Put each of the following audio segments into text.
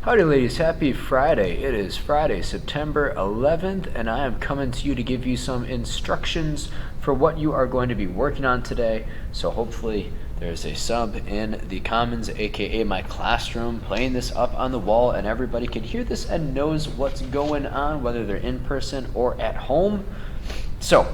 Howdy ladies, happy Friday. It is Friday, September 11th, and I am coming to you to give you some instructions for what you are going to be working on today. So hopefully there's a sub in the Commons, aka my classroom, playing this up on the wall, and everybody can hear this and knows what's going on, whether they're in person or at home. So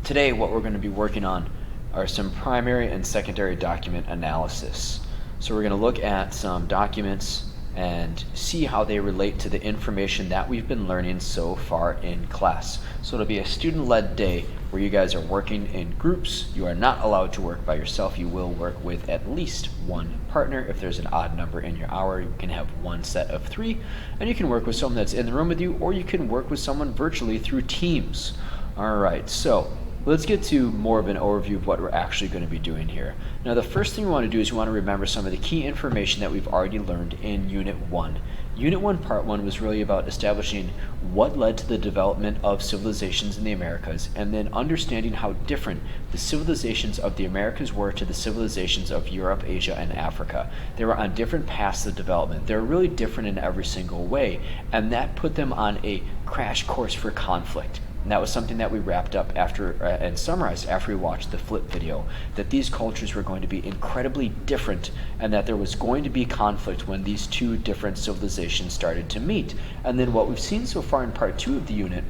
today what we're going to be working on are some primary and secondary document analysis. So we're going to look at some documents and see how they relate to the information that we've been learning so far in class. So it'll be a student-led day where you guys are working in groups. You are not allowed to work by yourself. You will work with at least one partner. If there's an odd number in your hour, you can have one set of 3, and you can work with someone that's in the room with you, or you can work with someone virtually through Teams. All right, so let's get to more of an overview of what we're actually going to be doing here. Now, the first thing we want to do is we want to remember some of the key information that we've already learned in Unit 1. Unit 1, Part 1 was really about establishing what led to the development of civilizations in the Americas, and then understanding how different the civilizations of the Americas were to the civilizations of Europe, Asia, and Africa. They were on different paths of development. They're really different in every single way, and that put them on a crash course for conflict. And that was something that we wrapped up after and summarized after we watched the flip video, that these cultures were going to be incredibly different and that there was going to be conflict when these two different civilizations started to meet. And then what we've seen so far in part 2 of the unit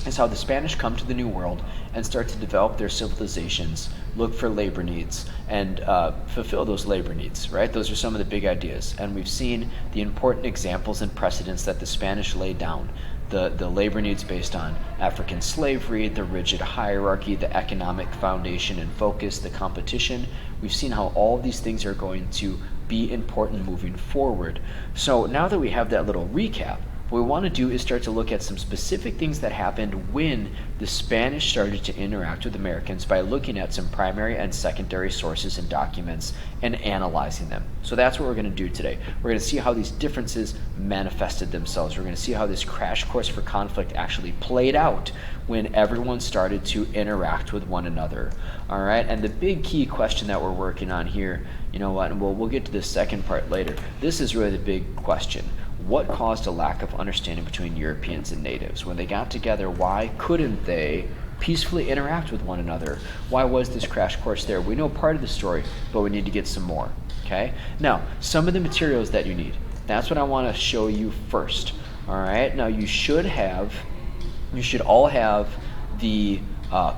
is how the Spanish come to the New World and start to develop their civilizations, look for labor needs, and fulfill those labor needs, right? Those are some of the big ideas. And we've seen the important examples and precedents that the Spanish laid down. The labor needs based on African slavery, the rigid hierarchy, the economic foundation and focus, the competition. We've seen how all of these things are going to be important moving forward. So now that we have that little recap, what we want to do is start to look at some specific things that happened when the Spanish started to interact with Americans by looking at some primary and secondary sources and documents and analyzing them. So that's what we're going to do today. We're going to see how these differences manifested themselves. We're going to see how this crash course for conflict actually played out when everyone started to interact with one another. All right, and the big key question that we're working on here, you know what, and we'll get to the second part later. This is really the big question. What caused a lack of understanding between Europeans and natives? When they got together, why couldn't they peacefully interact with one another? Why was this crash course there? We know part of the story, but we need to get some more, okay? Now, some of the materials that you need, that's what I want to show you first, all right? Now, you should all have the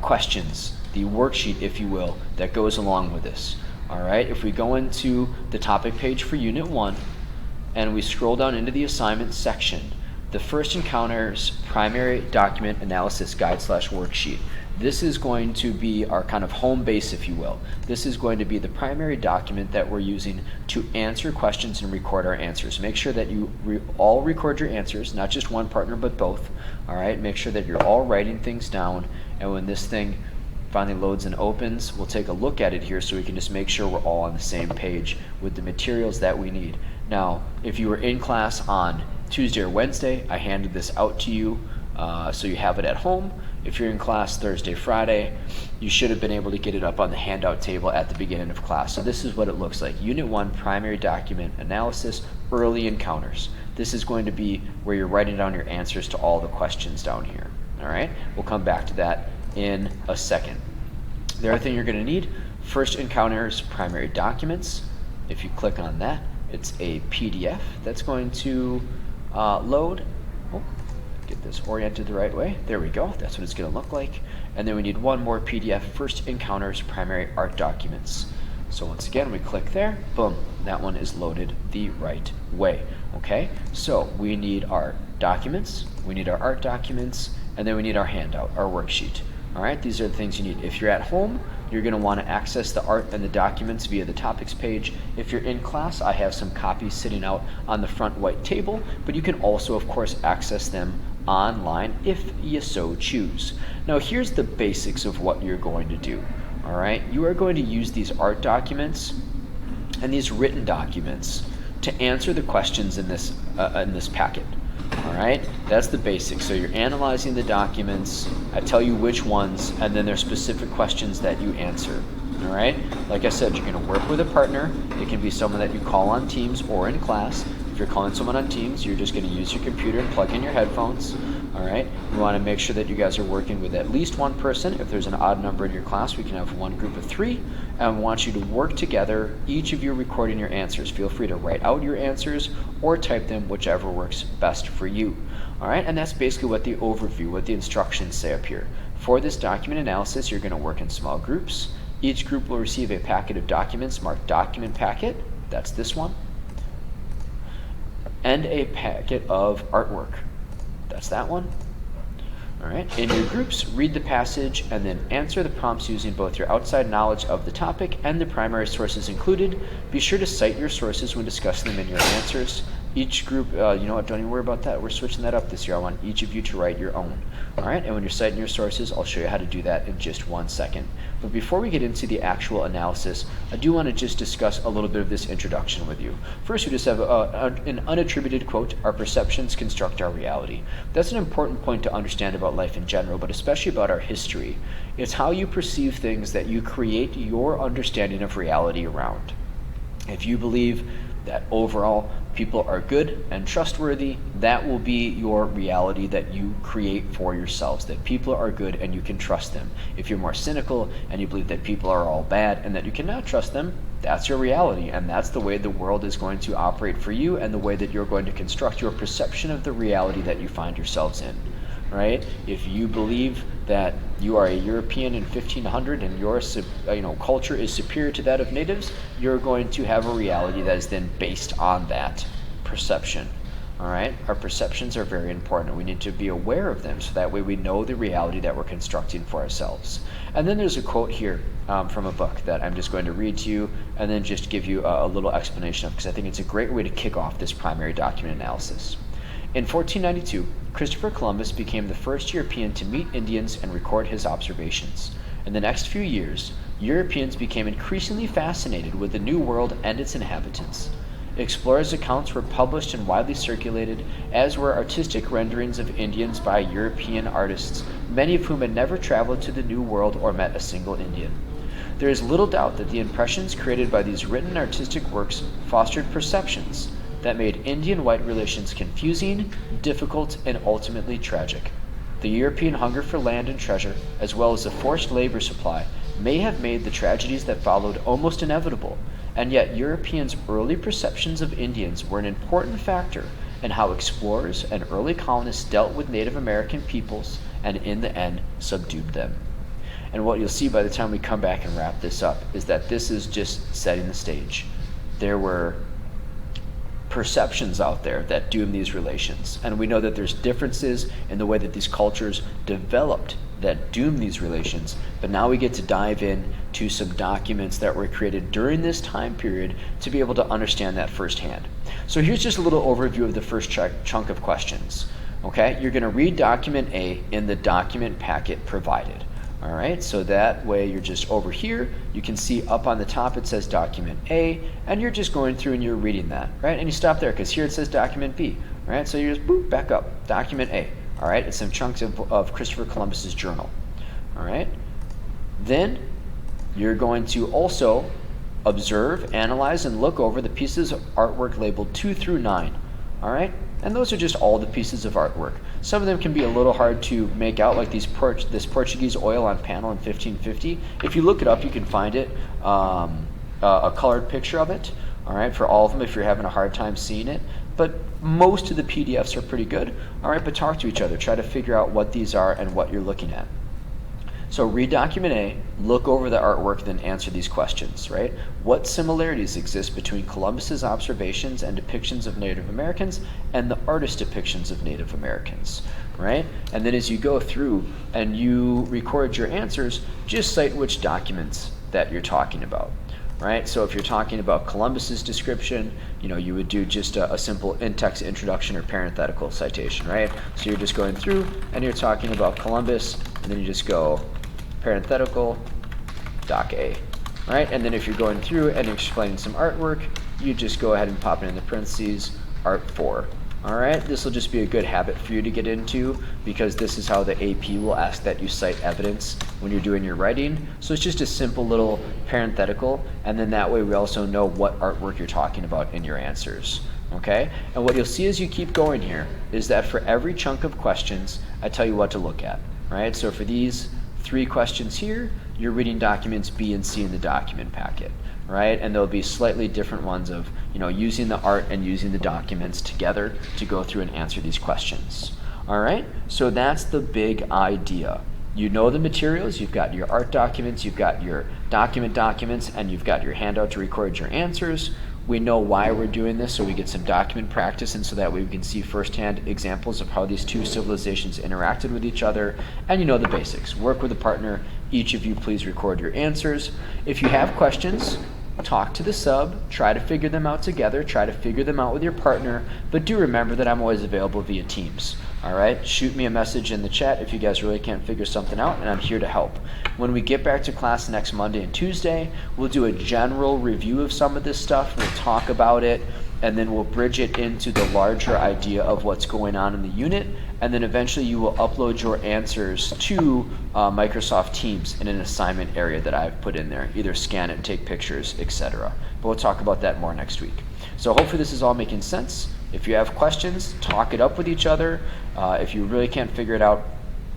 questions, the worksheet, if you will, that goes along with this, all right? If we go into the topic page for Unit 1, and we scroll down into the assignment section, the first encounters primary document analysis guide/worksheet. This is going to be our kind of home base, if you will. This is going to be the primary document that we're using to answer questions and record our answers. Make sure that you all record your answers, not just one partner, but both. All right, make sure that you're all writing things down, and when this thing finally loads and opens, we'll take a look at it here so we can just make sure we're all on the same page with the materials that we need. Now, if you were in class on Tuesday or Wednesday, I handed this out to you so you have it at home. If you're in class Thursday, Friday, you should have been able to get it up on the handout table at the beginning of class. So this is what it looks like. Unit 1, primary document analysis, early encounters. This is going to be where you're writing down your answers to all the questions down here. All right, we'll come back to that in a second. The other thing you're going to need, first encounters primary documents. If you click on that, it's a PDF that's going to load. Oh, get this oriented the right way. There we go. That's what it's going to look like. And then we need one more PDF, first encounters primary art documents. So once again, we click there. Boom. That one is loaded the right way. Okay. So we need our documents. We need our art documents. And then we need our handout, our worksheet. All right. These are the things you need. If you're at home, you're going to want to access the art and the documents via the topics page. If you're in class, I have some copies sitting out on the front white table, but you can also, of course, access them online if you so choose. Now, here's the basics of what you're going to do. All right, you are going to use these art documents and these written documents to answer the questions in this packet. All right, that's the basics. So you're analyzing the documents. I tell you which ones, and then there's specific questions that you answer. All right, like I said, you're going to work with a partner. It can be someone that you call on Teams or in class. you're calling someone on Teams, you're just going to use your computer and plug in your headphones. All right. You want to make sure that you guys are working with at least one person. If there's an odd number in your class, we can have one group of 3. And we want you to work together, each of you recording your answers. Feel free to write out your answers or type them, whichever works best for you. All right. And that's basically what the overview, what the instructions say up here. For this document analysis, you're going to work in small groups. Each group will receive a packet of documents marked document packet. That's this one. And a packet of artwork. That's that one. All right. In your groups, read the passage and then answer the prompts using both your outside knowledge of the topic and the primary sources included. Be sure to cite your sources when discussing them in your answers. Each group, you know what, don't even worry about that. We're switching that up this year. I want each of you to write your own. All right, and when you're citing your sources, I'll show you how to do that in just 1 second. But before we get into the actual analysis, I do want to just discuss a little bit of this introduction with you. First, we just have an unattributed quote: "Our perceptions construct our reality." That's an important point to understand about life in general, but especially about our history. It's how you perceive things that you create your understanding of reality around. If you believe that overall people are good and trustworthy, that will be your reality that you create for yourselves, that people are good and you can trust them. If you're more cynical and you believe that people are all bad and that you cannot trust them, that's your reality, and that's the way the world is going to operate for you and the way that you're going to construct your perception of the reality that you find yourselves in. Right? If you believe that you are a European in 1500 and your culture is superior to that of natives, you're going to have a reality that is then based on that perception. All right? Our perceptions are very important. We need to be aware of them so that way we know the reality that we're constructing for ourselves. And then there's a quote here from a book that I'm just going to read to you and then just give you a little explanation of, because I think it's a great way to kick off this primary document analysis. In 1492, Christopher Columbus became the first European to meet Indians and record his observations. In the next few years, Europeans became increasingly fascinated with the New World and its inhabitants. Explorers' accounts were published and widely circulated, as were artistic renderings of Indians by European artists, many of whom had never traveled to the New World or met a single Indian. There is little doubt that the impressions created by these written artistic works fostered perceptions that made Indian-white relations confusing, difficult, and ultimately tragic. The European hunger for land and treasure, as well as the forced labor supply, may have made the tragedies that followed almost inevitable, and yet Europeans' early perceptions of Indians were an important factor in how explorers and early colonists dealt with Native American peoples and in the end subdued them. And what you'll see by the time we come back and wrap this up is that this is just setting the stage. There were perceptions out there that doom these relations, and we know that there's differences in the way that these cultures developed that doom these relations, but now we get to dive in to some documents that were created during this time period to be able to understand that firsthand. So here's just a little overview of the first chunk of questions. Okay, you're going to read document A in the document packet provided. All right, so that way you're just over here, you can see up on the top it says document A, and you're just going through and you're reading that, right? And you stop there because here it says document B, all right? So you just boop, back up, document A, all right? It's some chunks of Christopher Columbus's journal, all right? Then you're going to also observe, analyze, and look over the pieces of artwork labeled 2 through 9, all right? And those are just all the pieces of artwork. Some of them can be a little hard to make out, like this Portuguese oil on panel in 1550. If you look it up, you can find it, a colored picture of it, all right, for all of them if you're having a hard time seeing it. But most of the PDFs are pretty good, all right, but talk to each other. Try to figure out what these are and what you're looking at. So read document A, look over the artwork, then answer these questions, right? What similarities exist between Columbus's observations and depictions of Native Americans and the artist depictions of Native Americans, right? And then as you go through and you record your answers, just cite which documents that you're talking about, right? So if you're talking about Columbus's description, you would do just a simple in-text introduction or parenthetical citation, right? So you're just going through and you're talking about Columbus, and then you just go parenthetical, doc A, right? And then if you're going through and explaining some artwork, you just go ahead and pop it in the parentheses, art 4. All right, this will just be a good habit for you to get into because this is how the AP will ask that you cite evidence when you're doing your writing. So it's just a simple little parenthetical, and then that way we also know what artwork you're talking about in your answers. Okay? And what you'll see as you keep going here is that for every chunk of questions, I tell you what to look at, right? So for these 3 questions here, you're reading documents B and C in the document packet, right? And there'll be slightly different ones of, using the art and using the documents together to go through and answer these questions. All right? So that's the big idea. You know the materials, you've got your art documents, you've got your documents, and you've got your handout to record your answers. We know why we're doing this, so we get some document practice, and so that way we can see firsthand examples of how these 2 civilizations interacted with each other, and you know the basics. Work with a partner. Each of you please record your answers. If you have questions, talk to the sub, try to figure them out together, try to figure them out with your partner, but do remember that I'm always available via Teams. All right, shoot me a message in the chat if you guys really can't figure something out, and I'm here to help. When we get back to class next Monday and Tuesday, we'll do a general review of some of this stuff. We'll talk about it, and then we'll bridge it into the larger idea of what's going on in the unit, and then eventually you will upload your answers to Microsoft Teams in an assignment area that I've put in there. Either scan it, take pictures, etc. But we'll talk about that more next week. So hopefully this is all making sense. If you have questions, talk it up with each other. If you really can't figure it out,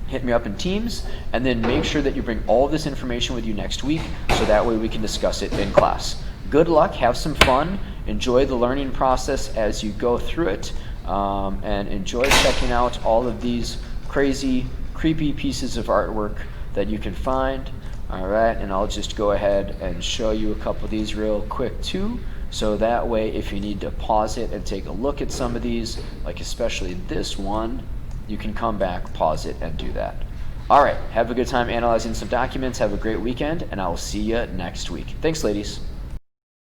hit me up in Teams, and then make sure that you bring all of this information with you next week, so that way we can discuss it in class. Good luck, have some fun, enjoy the learning process as you go through it, and enjoy checking out all of these crazy, creepy pieces of artwork that you can find. All right, and I'll just go ahead and show you a couple of these real quick too. So that way, if you need to pause it and take a look at some of these, like especially this one, you can come back, pause it, and do that. All right, have a good time analyzing some documents. Have a great weekend, and I will see you next week. Thanks, ladies.